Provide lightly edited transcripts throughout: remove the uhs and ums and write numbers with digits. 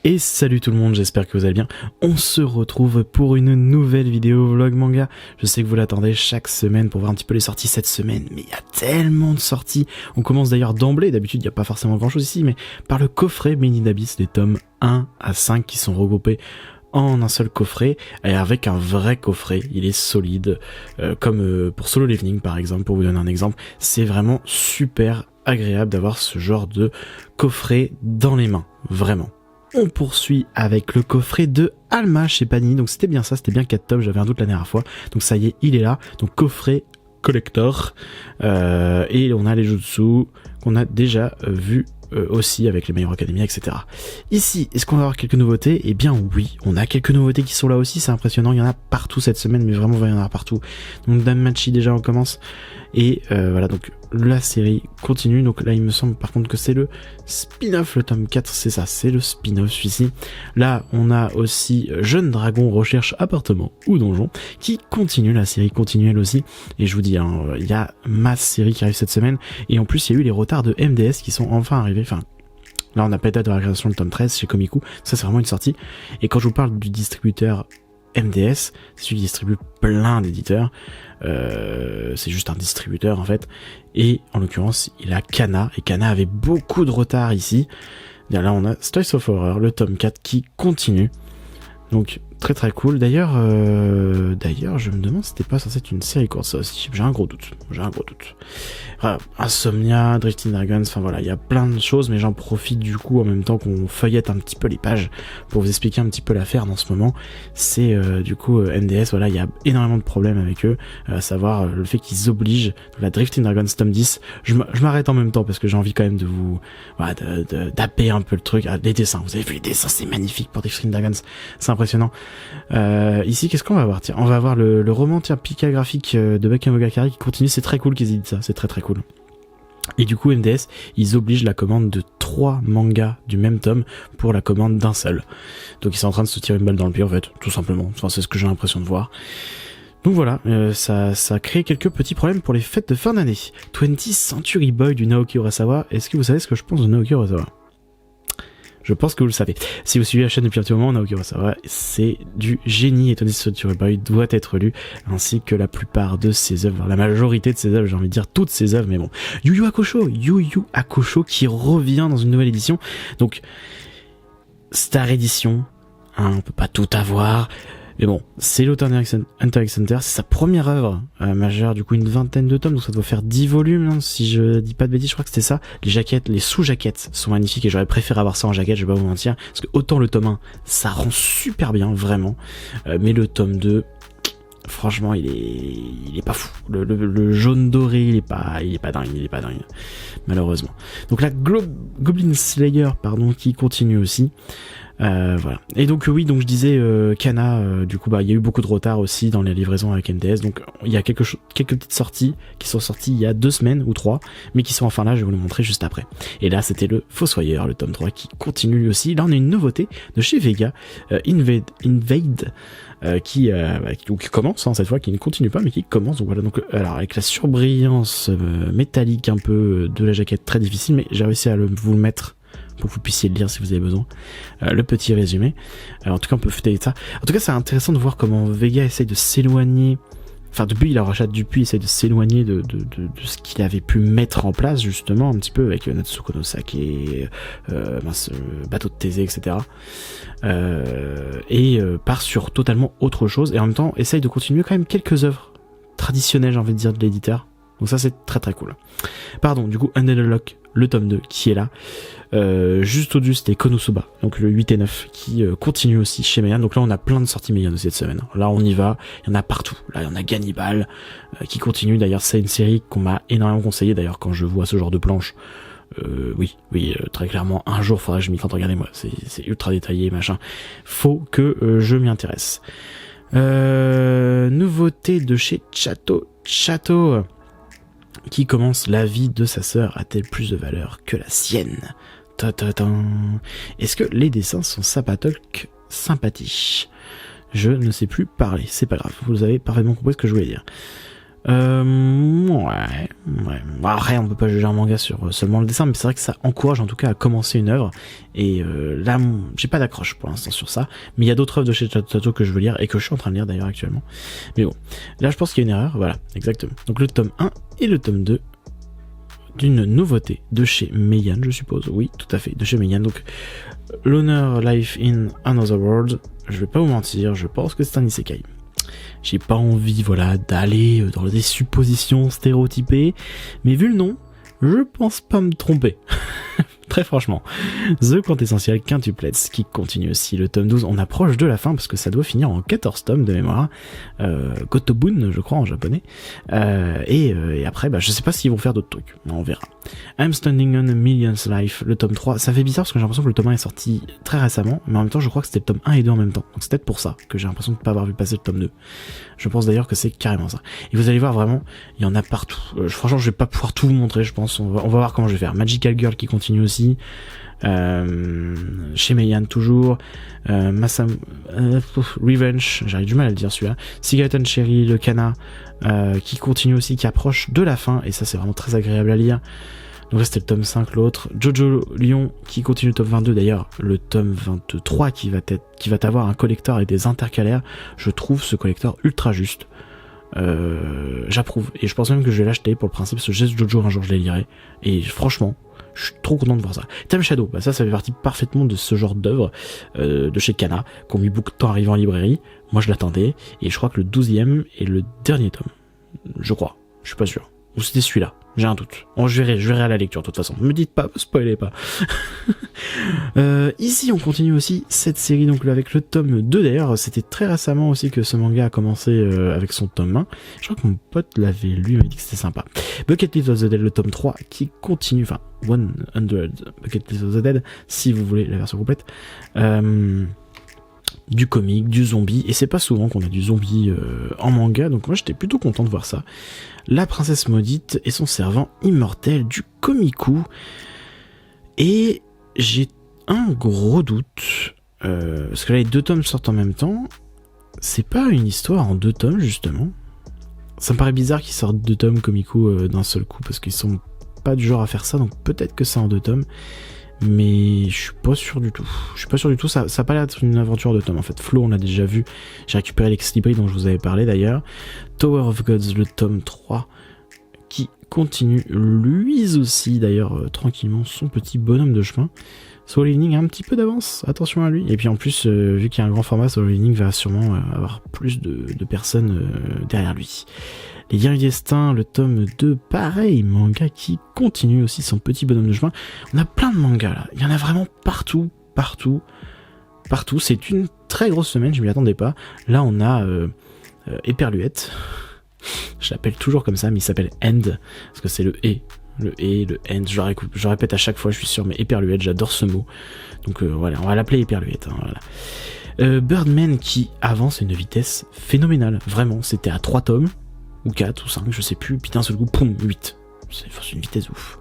Et salut tout le monde, j'espère que vous allez bien. On se retrouve pour une nouvelle vidéo vlog manga. Je sais que vous l'attendez chaque semaine pour voir un petit peu les sorties cette semaine, mais il y a tellement de sorties. On commence d'ailleurs d'emblée, d'habitude il n'y a pas forcément grand chose ici, mais par le coffret Mini d'Abyss, les tomes 1 à 5 qui sont regroupés en un seul coffret, et avec un vrai coffret, il est solide, comme pour Solo Leveling par exemple, pour vous donner un exemple. C'est vraiment super agréable d'avoir ce genre de coffret dans les mains, vraiment. On poursuit avec le coffret de Alma chez Panini, donc c'était bien ça, c'était bien 4 tomes, j'avais un doute la dernière fois, donc ça y est, il est là, donc coffret collector, et on a les jutsu qu'on a déjà vu aussi avec les My Hero Academia, etc. Ici, est-ce qu'on va avoir quelques nouveautés? Eh bien oui, on a quelques nouveautés qui sont là aussi, c'est impressionnant, il y en a partout cette semaine, mais vraiment il va y en avoir partout. Donc Danmachi déjà on commence, et voilà, donc la série continue, donc là il me semble par contre que c'est le spin-off, le tome 4, c'est ça, c'est le spin-off celui-ci. Là on a aussi Jeune Dragon recherche appartement ou donjon, qui continue, la série continue elle aussi, et je vous dis, hein, il y a masse série qui arrive cette semaine, et en plus il y a eu les retards de MDS qui sont enfin arrivés, enfin là on a peut-être de la création du tome 13 chez Komiku, ça c'est vraiment une sortie, et quand je vous parle du distributeur MDS, c'est celui qui distribue plein d'éditeurs, c'est juste un distributeur en fait, et en l'occurrence il a Kana, et Kana avait beaucoup de retard ici. Et là on a Stories of Horror, le tome 4 qui continue, donc très très cool. D'ailleurs je me demande si c'était pas censé être une série courte ça aussi, j'ai un gros doute. Enfin, Insomnia, Drifting Dragons, enfin voilà, il y a plein de choses, mais j'en profite du coup en même temps qu'on feuillette un petit peu les pages pour vous expliquer un petit peu l'affaire dans ce moment. C'est du coup MDS, voilà, il y a énormément de problèmes avec eux, à savoir le fait qu'ils obligent la Drifting Dragons tome 10. Je m'arrête en même temps parce que j'ai envie quand même de vous voilà, d'apper un peu le truc. Ah, les dessins, vous avez vu les dessins, c'est magnifique pour Drifting Dragons, c'est impressionnant. Ici qu'est-ce qu'on va avoir? Tiens, on va avoir le roman Pika graphique de Bakemonogatari qui continue, c'est très cool qu'ils éditent ça, c'est très très cool. Et du coup MDS, ils obligent la commande de 3 mangas du même tome pour la commande d'un seul. Donc ils sont en train de se tirer une balle dans le pied en fait, tout simplement. Enfin c'est ce que j'ai l'impression de voir. Donc voilà, ça crée quelques petits problèmes pour les fêtes de fin d'année. 20th Century Boy du Naoki Urasawa. Est-ce que vous savez ce que je pense de Naoki Urasawa? Je pense que vous le savez. Si vous suivez la chaîne depuis un petit moment, Naoki Urasawa, c'est du génie, et 20th Century Boy doit être lu, ainsi que la plupart de ses œuvres, la majorité de ses œuvres, j'ai envie de dire toutes ses œuvres, mais bon. Yu Yu Hakusho qui revient dans une nouvelle édition. Donc, Star Edition, hein, on peut pas tout avoir. Mais bon, c'est l'auteur Hunter x Hunter, c'est sa première œuvre majeure, du coup une 20aine de tomes, donc ça doit faire 10 volumes, hein, si je dis pas de bêtises, je crois que c'était ça. Les jaquettes, les sous-jaquettes sont magnifiques, et j'aurais préféré avoir ça en jaquette, je vais pas vous mentir, parce que autant le tome 1, ça rend super bien, vraiment, mais le tome 2, franchement, il est pas fou. Le jaune doré, il est pas dingue, malheureusement. Donc la Goblin Slayer, qui continue aussi. Voilà. Et donc oui, donc je disais Kana, du coup il y a eu beaucoup de retard aussi dans les livraisons avec MDS, donc il y a quelques petites sorties qui sont sorties il y a 2 semaines ou 3, mais qui sont enfin là, je vais vous le montrer juste après. Et là c'était le Fossoyeur, le tome 3 qui continue lui aussi. Là on a une nouveauté de chez Vega, Invade, qui commence, hein, cette fois, qui ne continue pas mais qui commence. Donc voilà, donc alors avec la surbrillance métallique un peu de la jaquette, très difficile, mais j'ai réussi à vous le mettre pour que vous puissiez le lire si vous avez besoin. Le petit résumé. En tout cas, on peut fêter ça. En tout cas, c'est intéressant de voir comment Vega essaye de s'éloigner. Enfin, depuis il rachat Dupuis, essaye de s'éloigner de ce qu'il avait pu mettre en place, justement, un petit peu avec Natsuko no Sake, Bateau de Thésée, etc. Part sur totalement autre chose, et en même temps, essaye de continuer quand même quelques œuvres traditionnelles, j'ai envie de dire, de l'éditeur. Donc ça, c'est très très cool. Pardon, du coup, Undead Lock, le tome 2 qui est là. Juste au-dessus c'était Konosuba, donc le 8 et 9 qui continue aussi chez Meian. Donc là on a plein de sorties Meian aussi cette semaine. Là on y va, il y en a partout. Là il y en a Gannibal qui continue. D'ailleurs c'est une série qu'on m'a énormément conseillé. D'ailleurs quand je vois ce genre de planche, oui, très clairement un jour faudrait que je m'y tente. Regardez moi, c'est ultra détaillé machin. Faut que je m'y intéresse. Nouveauté de chez Chateau qui commence. La vie de sa sœur a-t-elle plus de valeur que la sienne? Est-ce que les dessins sont sympathiques? Je ne sais plus parler, c'est pas grave, vous avez parfaitement compris ce que je voulais dire. Ouais. Bon, après, on peut pas juger un manga sur seulement le dessin, mais c'est vrai que ça encourage en tout cas à commencer une œuvre. Et là, j'ai pas d'accroche pour l'instant sur ça. Mais il y a d'autres œuvres de chez Tato que je veux lire et que je suis en train de lire d'ailleurs actuellement. Mais bon, là je pense qu'il y a une erreur, voilà, exactement. Donc le tome 1 et le tome 2 d'une nouveauté de chez Meian, je suppose. Oui, tout à fait, de chez Meian. Donc, l'honneur Life in Another World, je vais pas vous mentir, je pense que c'est un isekai. J'ai pas envie, voilà, d'aller dans des suppositions stéréotypées, mais vu le nom, je pense pas me tromper. Très franchement. The Quintessential Quintuplets qui continue aussi le tome 12. On approche de la fin parce que ça doit finir en 14 tomes de mémoire. Gotobun, je crois, en japonais. Et après, je sais pas s'ils vont faire d'autres trucs. On verra. I'm Standing on a Million's Life, le tome 3. Ça fait bizarre parce que j'ai l'impression que le tome 1 est sorti très récemment, mais en même temps, je crois que c'était le tome 1 et 2 en même temps. Donc c'est peut-être pour ça que j'ai l'impression de ne pas avoir vu passer le tome 2. Je pense d'ailleurs que c'est carrément ça. Et vous allez voir vraiment, il y en a partout. Franchement, je vais pas pouvoir tout vous montrer, je pense. On va voir comment je vais faire. Magical Girl qui continue aussi. Chez Meian toujours. Revenge, j'arrive du mal à le dire celui-là. Sigatan Cherry, le Kana, qui continue aussi, qui approche de la fin. Et ça, c'est vraiment très agréable à lire. Donc là, c'était le tome 5, l'autre. Jojo Lion, qui continue le tome 22. D'ailleurs, le tome 23 qui va avoir un collector et des intercalaires. Je trouve ce collector ultra juste. J'approuve. Et je pense même que je vais l'acheter pour le principe, ce geste Jojo, un jour je les lirai. Et franchement, je suis trop content de voir ça. Time Shadow, ça fait partie parfaitement de ce genre d'œuvre de chez Kana, qui ont mis beaucoup de temps à arriver en librairie. Moi, je l'attendais. Et je crois que le 12e est le dernier tome. Je crois. Je suis pas sûr. Ou c'était celui-là. J'ai un doute. Bon, je verrai à la lecture, de toute façon. Me dites pas, spoilez pas. Ici, on continue aussi cette série, donc avec le tome 2. D'ailleurs, c'était très récemment aussi que ce manga a commencé avec son tome 1. Je crois que mon pote l'avait lu, il m'a dit que c'était sympa. Bucket List of the Dead, le tome 3, qui continue, enfin, 100 Bucket List of the Dead, si vous voulez la version complète. Du comique, du zombie, et c'est pas souvent qu'on a du zombie en manga, donc moi j'étais plutôt content de voir ça. La princesse maudite et son servant immortel, du komiku, et j'ai un gros doute, parce que là les 2 tomes sortent en même temps, c'est pas une histoire en 2 tomes justement. Ça me paraît bizarre qu'ils sortent 2 tomes komiku d'un seul coup, parce qu'ils sont pas du genre à faire ça, donc peut-être que c'est en 2 tomes. Mais je suis pas sûr du tout. Ça a pas l'air d'être une aventure de tome en fait. Flo, on l'a déjà vu. J'ai récupéré l'Exlibris dont je vous avais parlé d'ailleurs. Tower of Gods, le tome 3, qui continue lui aussi d'ailleurs tranquillement son petit bonhomme de chemin. Soul Evening a un petit peu d'avance, attention à lui. Et puis en plus, vu qu'il y a un grand format, Soul Evening va sûrement avoir plus de personnes derrière lui. Les Liens du Destin, le tome 2, pareil, manga qui continue aussi son petit bonhomme de chemin. On a plein de mangas là, il y en a vraiment partout. C'est une très grosse semaine, je m'y attendais pas. Là on a Éperluette, je l'appelle toujours comme ça, mais il s'appelle End, parce que c'est le End, je répète à chaque fois, je suis sûr, mais Éperluette, j'adore ce mot. Donc voilà, on va l'appeler Éperluette. Hein, voilà. Birdman qui avance à une vitesse phénoménale, vraiment, c'était à 3 tomes. Ou 4 ou 5, je sais plus, puis d'un seul coup, poum, 8. C'est une vitesse ouf.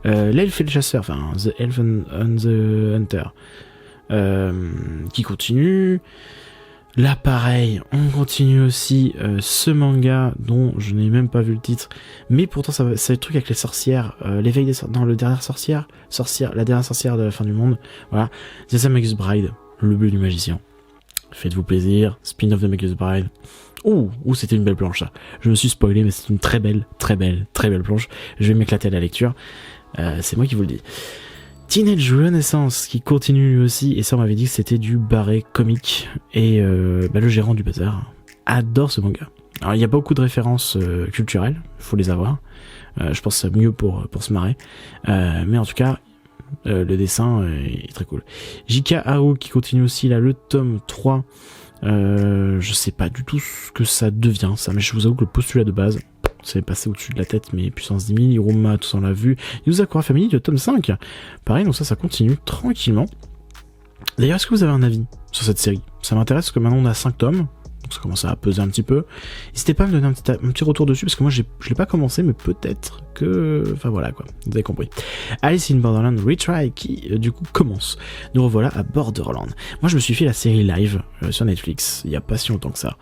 L'elfe et le chasseur, enfin, The Elf and the Hunter, qui continue. Là, pareil, on continue aussi ce manga dont je n'ai même pas vu le titre, mais pourtant, c'est le truc avec les sorcières, l'éveil des sorcières, la dernière sorcière de la fin du monde, voilà. The Magus Bride, le bleu du magicien. Faites-vous plaisir, spin-off de Magus Bride. Ouh, c'était une belle planche ça. Je me suis spoilé, mais c'est une très belle planche. Je vais m'éclater à la lecture. C'est moi qui vous le dis. Teenage Renaissance qui continue lui aussi, et ça on m'avait dit que c'était du barré comique. Et le gérant du bazar adore ce manga. Alors il y a beaucoup de références culturelles, faut les avoir. Je pense que c'est mieux pour se marrer. Mais en tout cas, le dessin est très cool. J.K. Haru qui continue aussi là le tome 3. Je sais pas du tout ce que ça devient ça, mais je vous avoue que le postulat de base c'est passé au-dessus de la tête, mais puissance 10 000, Hiruma, tout ça on l'a vu. Yuzakura Family, le tome 5, pareil, donc ça continue tranquillement. D'ailleurs, est-ce que vous avez un avis sur cette série? Ça m'intéresse parce que maintenant on a 5 tomes, donc ça commence à peser un petit peu. N'hésitez pas à me donner un petit retour dessus, parce que moi je l'ai pas commencé, mais peut-être que... Enfin voilà quoi, vous avez compris. Alice in Borderland Retry qui du coup commence. Nous revoilà à Borderland. Moi je me suis fait la série live sur Netflix, il y a pas si longtemps que ça.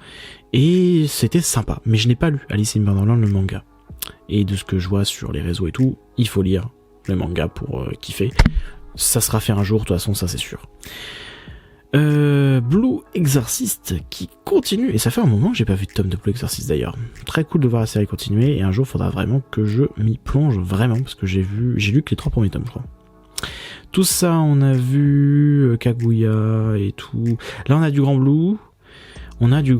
Et c'était sympa, mais je n'ai pas lu Alice in Borderland le manga. Et de ce que je vois sur les réseaux et tout, il faut lire le manga pour kiffer. Ça sera fait un jour, de toute façon, ça c'est sûr. Blue Exorcist qui continue, et ça fait un moment que j'ai pas vu de tome de Blue Exorcist d'ailleurs. Très cool de voir la série continuer, et un jour faudra vraiment que je m'y plonge vraiment, parce que j'ai lu que les 3 premiers tomes, je crois. Tout ça, on a vu Kaguya et tout. Là, on a du Grand Blue, on a du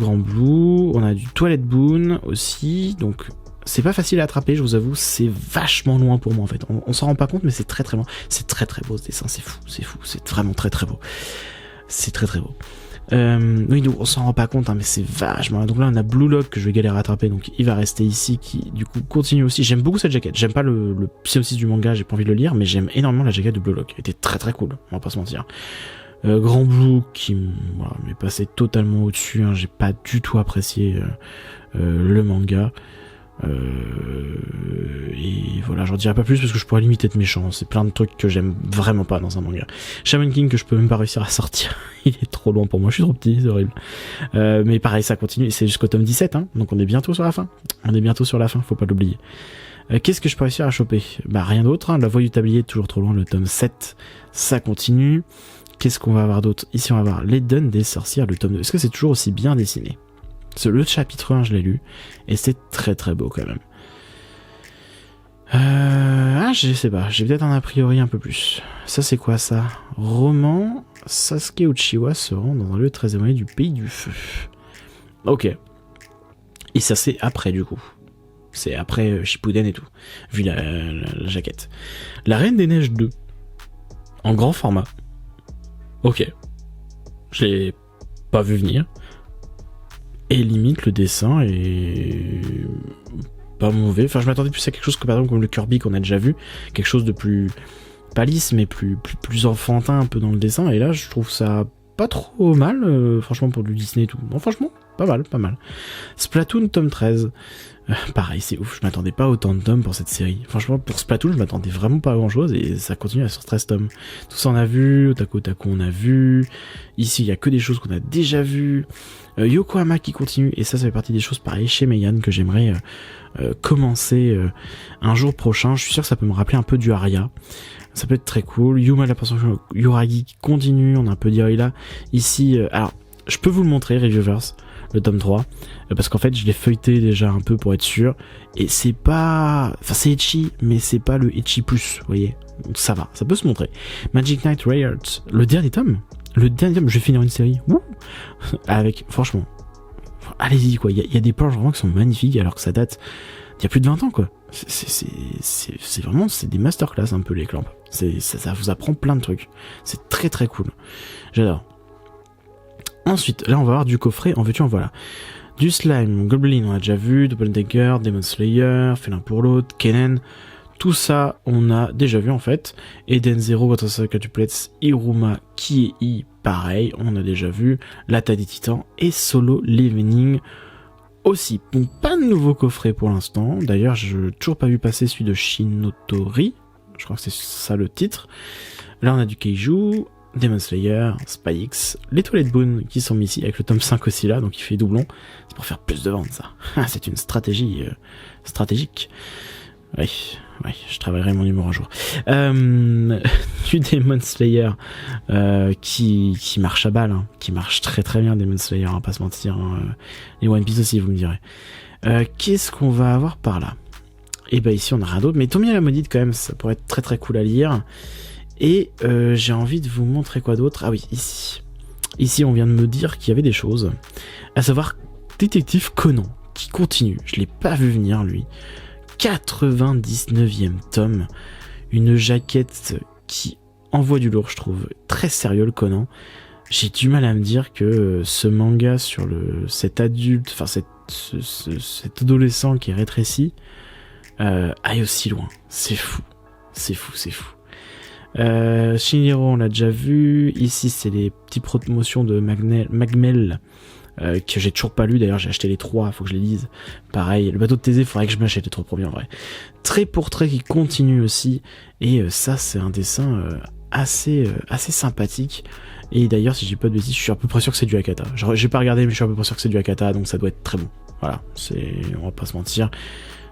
Twilight Boon aussi, donc c'est pas facile à attraper, je vous avoue, c'est vachement loin pour moi en fait. On s'en rend pas compte, mais c'est très très loin. C'est très très beau ce dessin, c'est fou, c'est vraiment très très beau. C'est très très beau. Oui, donc on s'en rend pas compte, hein, mais c'est vachement loin. Donc là, on a Blue Lock que je vais galérer à attraper, donc il va rester ici, qui du coup continue aussi. J'aime beaucoup cette jaquette, j'aime pas le synopsis du manga, j'ai pas envie de le lire, mais j'aime énormément la jaquette de Blue Lock. Elle était très très cool, on va pas se mentir. Grand Blue qui m'est passé totalement au-dessus, hein, j'ai pas du tout apprécié le manga. Et voilà, j'en dirai pas plus parce que je pourrais limite être méchant. C'est plein de trucs que j'aime vraiment pas dans un manga. Shaman King que je peux même pas réussir à sortir. Il est trop loin pour moi, je suis trop petit, c'est horrible. Mais pareil, ça continue, c'est jusqu'au tome 17, hein, donc on est bientôt sur la fin. Faut pas l'oublier. Qu'est-ce que je peux réussir à choper? Bah rien d'autre, hein. La Voix du Tablier toujours trop loin, le tome 7, ça continue. Qu'est-ce qu'on va avoir d'autre? Ici on va avoir l'Eden des sorcières, le tome 2. Est-ce que c'est toujours aussi bien dessiné? Le chapitre 1, je l'ai lu, et c'est très très beau quand même. Je sais pas, j'ai peut-être un a priori un peu plus. Ça c'est quoi ça? Roman, Sasuke Uchiwa se rend dans un lieu très éloigné du pays du feu. Ok. Et ça c'est après du coup. C'est après Shippuden et tout, vu la jaquette. La Reine des Neiges 2, en grand format. Ok. Je l'ai pas vu venir. Et limite le dessin est pas mauvais. Enfin je m'attendais plus à quelque chose que par exemple comme le Kirby qu'on a déjà vu, quelque chose de plus pas lisse mais plus enfantin un peu dans le dessin. Et là je trouve ça pas trop mal, franchement pour du Disney et tout. Bon franchement pas mal. Splatoon tome 13. Pareil, c'est ouf, je m'attendais pas à autant de tomes pour cette série. Franchement, pour Splatoon, je m'attendais vraiment pas à grand chose et ça continue à sur 13 tomes. Tout ça on a vu, Otaku on a vu. Ici, il y a que des choses qu'on a déjà vues. Yokohama qui continue, et ça fait partie des choses pareilles chez Meian que j'aimerais commencer un jour prochain. Je suis sûr que ça peut me rappeler un peu du Aria. Ça peut être très cool. Yuma la personne Yoragi qui continue, on a un peu d'Irila. Ici, alors, je peux vous le montrer, Reviewers, le tome 3, parce qu'en fait je l'ai feuilleté déjà un peu pour être sûr, et c'est pas... Enfin c'est ecchi, mais c'est pas le ecchi plus, vous voyez. Donc ça va, ça peut se montrer. Magic Knight Rayart, le dernier tome, je vais finir une série. Wouh, avec, franchement, allez-y quoi, il y a des planches vraiment qui sont magnifiques alors que ça date d'il y a plus de 20 ans quoi. C'est vraiment, c'est des masterclass un peu les clamps. Ça vous apprend plein de trucs. C'est très très cool. J'adore. Ensuite, là on va avoir du coffret, en veux-tu en voilà. Du slime, Goblin on a déjà vu, Double Decker, Demon Slayer, Félin pour l'autre, Kennen, tout ça on a déjà vu en fait. Eden Zero, Votre Quatuplets, Iruma, Kiei, pareil, on a déjà vu. L'Attaque des Titans et Solo Leveling aussi. Bon, pas de nouveau coffret pour l'instant, d'ailleurs je toujours pas vu passer celui de Shinotori, je crois que c'est ça le titre. Là on a du Keiju, Demon Slayer, Spy X, les Twilight Boon qui sont mis ici avec le tome 5 aussi là, donc il fait doublon. C'est pour faire plus de ventes ça. C'est une stratégie stratégique. Oui, je travaillerai mon humour un jour. Du Demon Slayer qui marche à balle, hein, qui marche très très bien Demon Slayer, on va pas se mentir. Hein. Les One Piece aussi vous me direz. Qu'est-ce qu'on va avoir par là? Et bah ici on a rien d'autre, mais Tomie la Maudite quand même, ça pourrait être très très cool à lire. Et j'ai envie de vous montrer quoi d'autre. Ah oui, ici. Ici, on vient de me dire qu'il y avait des choses. À savoir, Détective Conan, qui continue. Je l'ai pas vu venir, lui. 99e tome. Une jaquette qui envoie du lourd, je trouve. Très sérieux, le Conan. J'ai du mal à me dire que ce manga sur cet adulte, enfin cet adolescent qui est rétréci, aille aussi loin. C'est fou. Shinhiro on l'a déjà vu, ici c'est les petites promotions de Magmel que j'ai toujours pas lu. D'ailleurs, j'ai acheté les 3, faut que je les lise. Pareil, le bateau de Thésée, faudrait que je m'achète les 3 premiers en vrai. Trait pour trait qui continue aussi, et ça c'est un dessin assez sympathique. Et d'ailleurs, si j'ai pas de bêtises, je suis à peu près sûr que c'est du Hakata. J'ai pas regardé, mais je suis à peu près sûr que c'est du Hakata, donc ça doit être très bon. Voilà, on va pas se mentir.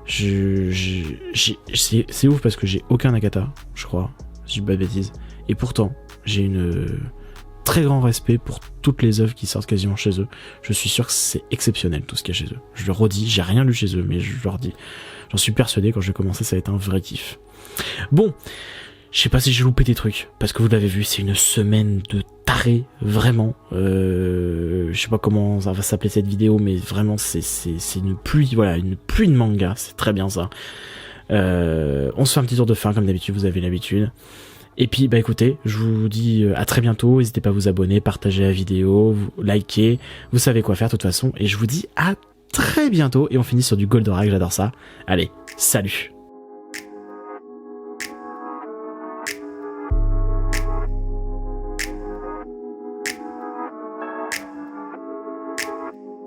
C'est ouf parce que j'ai aucun Hakata, je crois, si je dis pas de bêtises. Et pourtant, j'ai une très grand respect pour toutes les œuvres qui sortent quasiment chez eux. Je suis sûr que c'est exceptionnel tout ce qu'il y a chez eux. Je le redis, j'ai rien lu chez eux, mais je leur dis. J'en suis persuadé, quand je vais commencer, ça va être un vrai kiff. Bon, je sais pas si j'ai loupé des trucs, parce que vous l'avez vu, c'est une semaine de taré, vraiment. Je sais pas comment ça va s'appeler cette vidéo, mais vraiment, c'est une pluie, voilà, une pluie de manga, c'est très bien ça. On se fait un petit tour de fin, comme d'habitude, vous avez l'habitude. Et puis, bah écoutez, je vous dis à très bientôt, n'hésitez pas à vous abonner, partager la vidéo, liker, vous savez quoi faire de toute façon, et je vous dis à très bientôt, et on finit sur du Goldorak, j'adore ça. Allez, salut!